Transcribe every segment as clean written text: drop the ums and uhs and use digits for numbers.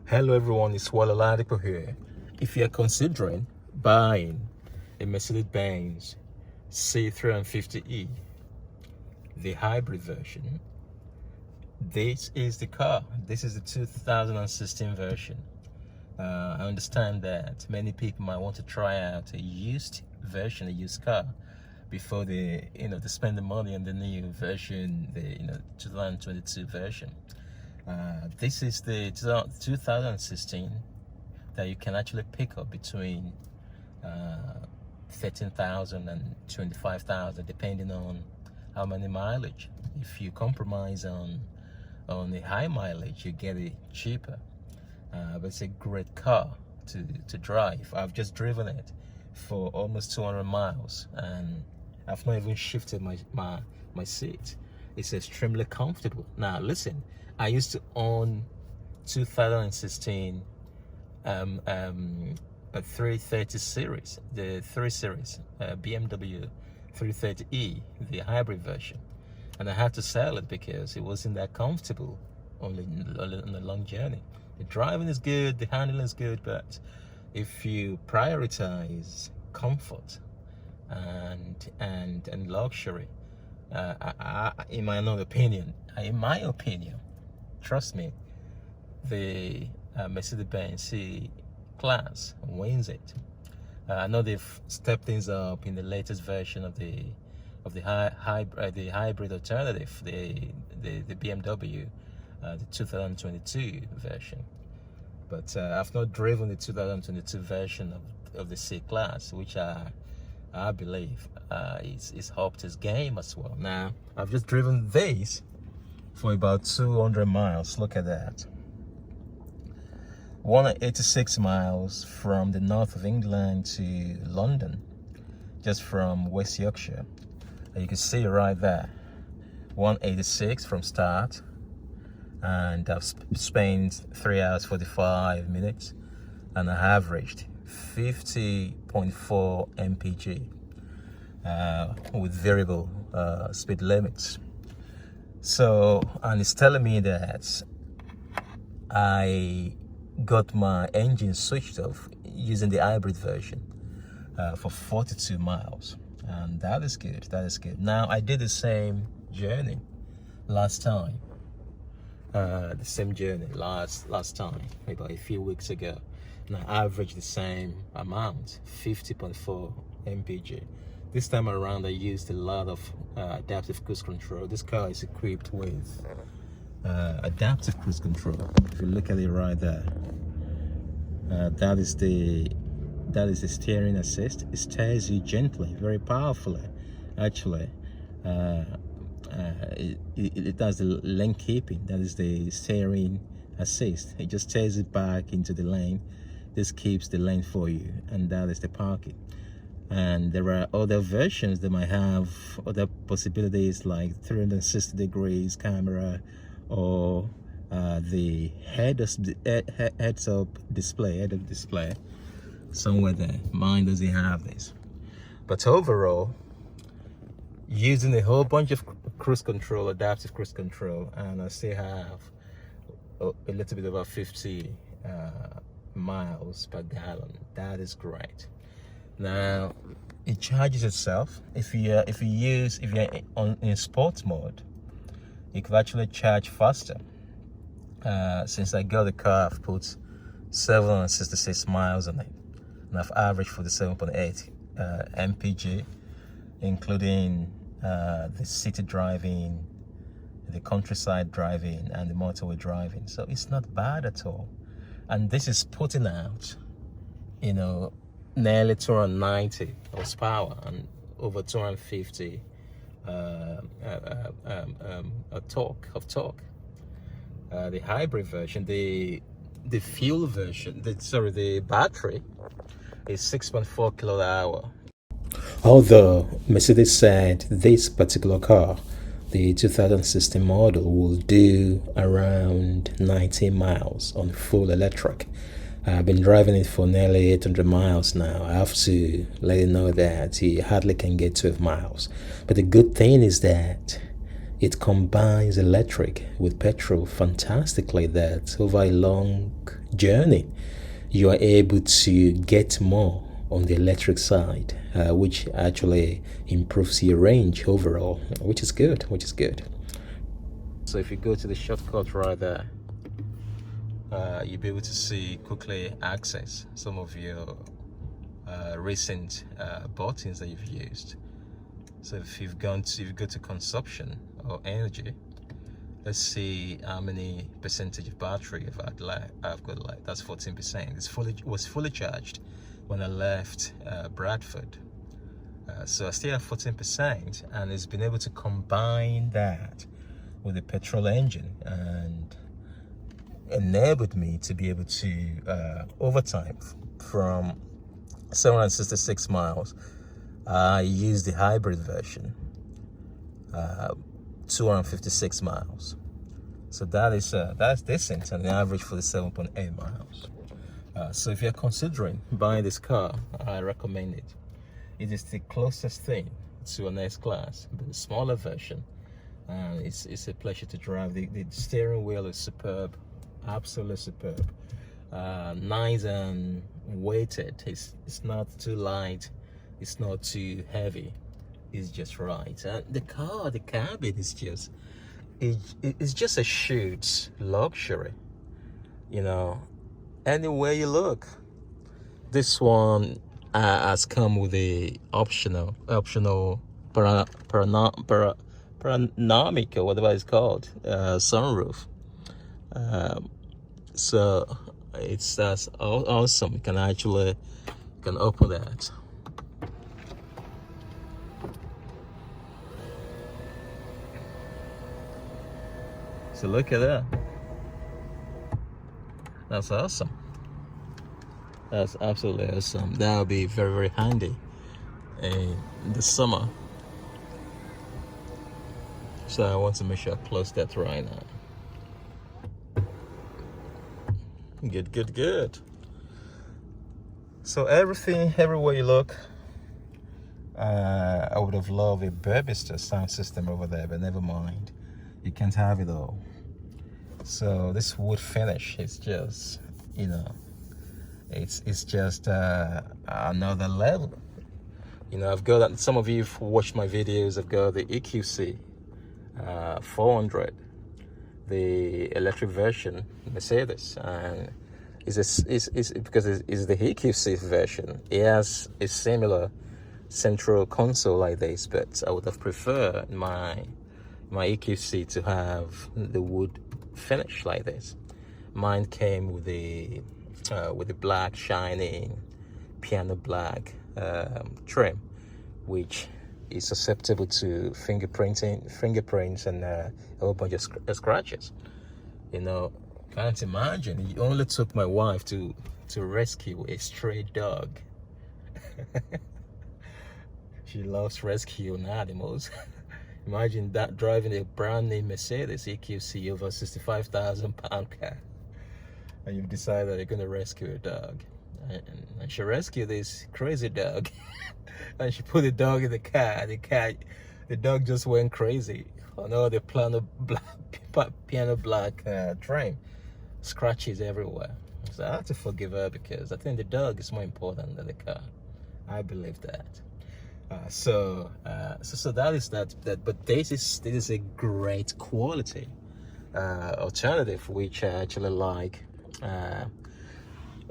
Hello everyone, it's Walaladipo here. If you're considering buying a Mercedes-Benz C350e, the hybrid version, this is the car. This is the 2016 version. I understand that many people might want to try out a used version, a used car, before they spend the money on the new version, the 2022 version. This is the 2016 that you can actually pick up between 13,000 and 25,000, depending on how many mileage. If you compromise on the high mileage, you get it cheaper. But it's a great car to drive. I've just driven it for almost 200 miles, and I've not even shifted my seat. It's extremely comfortable. Now listen, I used to own 2016 a 330 series, the 3 Series, BMW 330e, the hybrid version, and I had to sell it because it wasn't that comfortable on a long journey. The driving is good, the handling is good, but if you prioritize comfort and luxury, in my opinion, trust me, the Mercedes-Benz C-Class wins it. I know they've stepped things up in the latest version of the hybrid alternative, the BMW, the 2022 version. But I've not driven the 2022 version of the C-Class, which I believe is upped its game as well. Now, I've just driven this for about 200 miles. Look at that. 186 miles from the north of England to London, just from West Yorkshire. You can see right there, 186 from start, and I've spent 3 hours 45 minutes, and I averaged 50.4 mpg with variable speed limits. So, and it's telling me that I got my engine switched off using the hybrid version for 42 miles, and that is good. Now, I did the same journey last time, last time, about a few weeks ago, and I averaged the same amount, 50.4 mpg. This time around, I used a lot of adaptive cruise control. This car is equipped with adaptive cruise control. If you look at it right there, that is the steering assist. It steers you gently, very powerfully, actually. It does the lane keeping. That is the steering assist. It just steers it back into the lane. This keeps the lane for you, and that is the parking. And there are other versions that might have other possibilities, like 360 degrees camera, or the heads-up display somewhere there. Mine doesn't have this. But overall, using a whole bunch of cruise control, adaptive cruise control, and I still have a little bit over 50 miles per gallon. That is great. Now, it charges itself. If you're in sports mode, you can actually charge faster. Since I got the car, I've put 766 miles on it, and I've averaged 47.8 mpg, including the city driving, the countryside driving, and the motorway driving. So it's not bad at all. And this is putting out, nearly 290 horsepower and over 250 torque. The hybrid version, the fuel version, the battery is 6.4 kilowatt hour. Although Mercedes said this particular car, the 2016 model, will do around 90 miles on full electric. I've been driving it for nearly 800 miles now. I have to let you know that he hardly can get 12 miles. But the good thing is that It combines electric with petrol fantastically that over a long journey you are able to get more on the electric side, which actually improves your range overall, which is good. So if you go to the shortcut right there, you'll be able to see quickly access some of your recent buttons that you've used. So if you go to consumption or energy, let's see how many percentage of battery I've got. Like that's 14%. It was fully charged when I left Bradford. So I still have 14%, and it's been able to combine that with a petrol engine and enabled me to be able to over time from 766 miles. I used the hybrid version, 256 miles. So that's decent, and the average for the 7.8 miles. So if you're considering buying this car, I recommend it. It is the closest thing to an S-Class, but the smaller version. And it's a pleasure to drive. The steering wheel is superb, absolutely superb. Nice and weighted. It's not too light. It's not too heavy. It's just right. And the cabin is just it's just a chic luxury. You know, anywhere you look. This one has come with a optional panoramic or whatever it's called, sunroof. So that's awesome. You can actually open that. So look at that. That's awesome. That's absolutely awesome. That would be very, very handy in the summer. So I want to make sure I close that right now. Good. So everywhere you look, I would have loved a Burbister sound system over there, but never mind. You can't have it all. So this wood finish is just, you know, it's just another level. You know, I've got, some of you have watched my videos, I've got the EQC 400, the electric version Mercedes, and it's because it's the EQC version. It has a similar central console like this, but I would have preferred my EQC to have the wood finish like this. Mine came with the black shining piano black trim, which is susceptible to fingerprints and a whole bunch of scratches. You know, can't imagine. It only took my wife to rescue a stray dog. She loves rescuing animals. Imagine that, driving a brand new Mercedes EQC over £65,000 car, and you've decided that you're going to rescue a dog. And she rescued this crazy dog, and she put the dog in the car. The dog just went crazy on all the piano black trim, scratches everywhere. So I have to forgive her because I think the dog is more important than the car. I believe that. So that is that. But this is a great quality alternative, which I actually like. A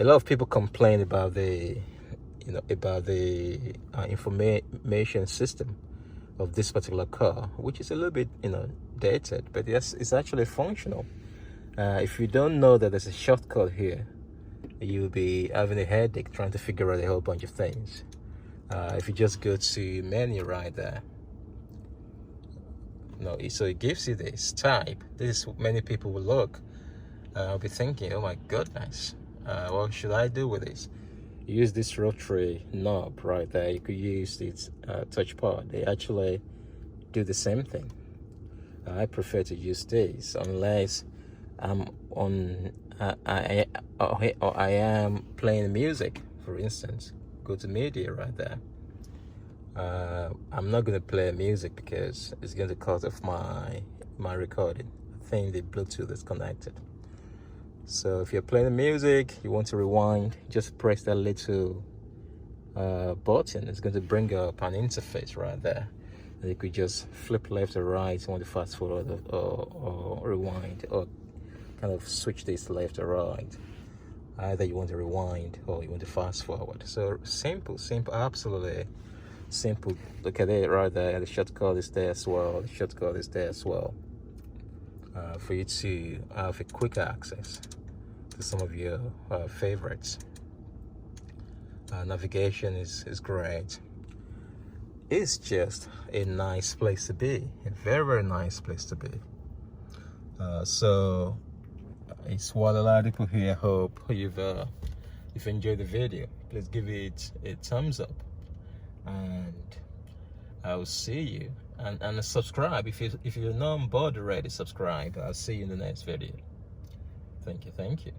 lot of people complain about the information system of this particular car, which is a little bit dated, but yes, it's actually functional. If you don't know that there's a shortcut here, you'll be having a headache trying to figure out a whole bunch of things. If you just go to menu right there, so it gives you this type. This is, many people will look, I'll be thinking, oh my goodness, what should I do with this? Use this rotary knob right there. You could use this touchpad. They actually do the same thing. I prefer to use this unless I'm on I am playing music, for instance. Go to media right there, I'm not going to play music because it's going to cut off my recording. I think the Bluetooth is connected. So if you're playing music, you want to rewind, just press that little button. It's going to bring up an interface right there. And you could just flip left or right, you want to fast forward or rewind, or kind of switch this left or right. Either you want to rewind or you want to fast forward. So simple, absolutely simple. Look at it right there. The shortcut is there as well. The shortcut is there as well. For you to have a quick access to some of your favorites. Navigation is great. It's just a nice place to be. A very, very nice place to be. So it's what a lot of people here. Hope you've enjoyed the video. Please give it a thumbs up, and I'll see you. And subscribe if you're not on board already. Subscribe. I'll see you in the next video. Thank you.